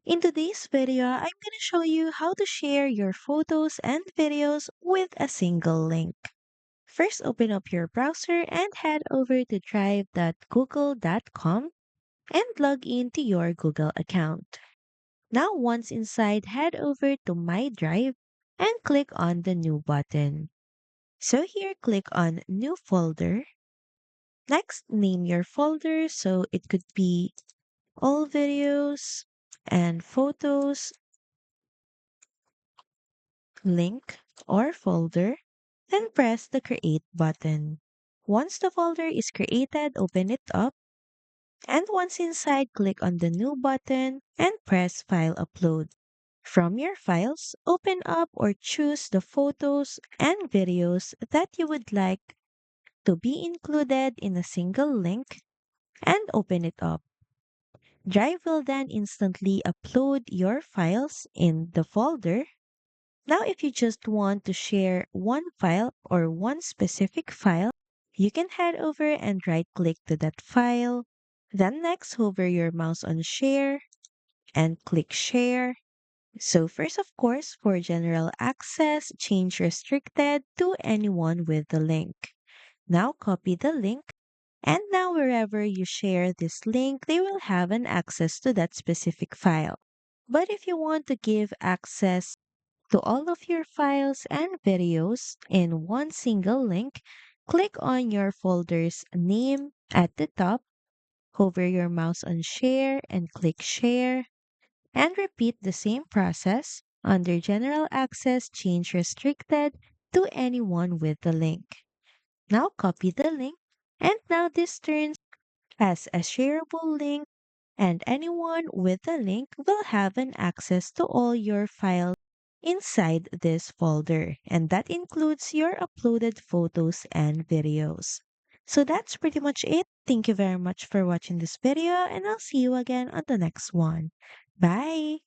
In today's video, I'm going to show you how to share your photos and videos with a single link. First, open up your browser and head over to drive.google.com and log in to your Google account. Now, once inside, head over to My Drive and click on the New button. So here, click on New Folder. Next, name your folder. So it could be all videos and photos link, or folder, then press the Create button. Once the folder is created, open it up, and once inside, click on the New button and press File Upload. From your files, open up or choose the photos and videos that you would like to be included in a single link and open it up. Drive will then instantly upload your files in the folder. Now, if you just want to share one file or one specific file, you can head over and right click to that file. Then next, hover your mouse on share and click share. So first, of course, for general access, change restricted to anyone with the link. Now copy the link, and now wherever you share this link, they will have an access to that specific file. But if you want to give access to all of your files and videos in one single link, click on your folder's name at the top, hover your mouse on share and click share, and repeat the same process. Under general access, change restricted to anyone with the link. Now copy the link, and now this turns as a shareable link, and anyone with the link will have an access to all your files inside this folder, and that includes your uploaded photos and videos. So that's pretty much it. Thank you very much for watching this video, and I'll see you again on the next one. Bye!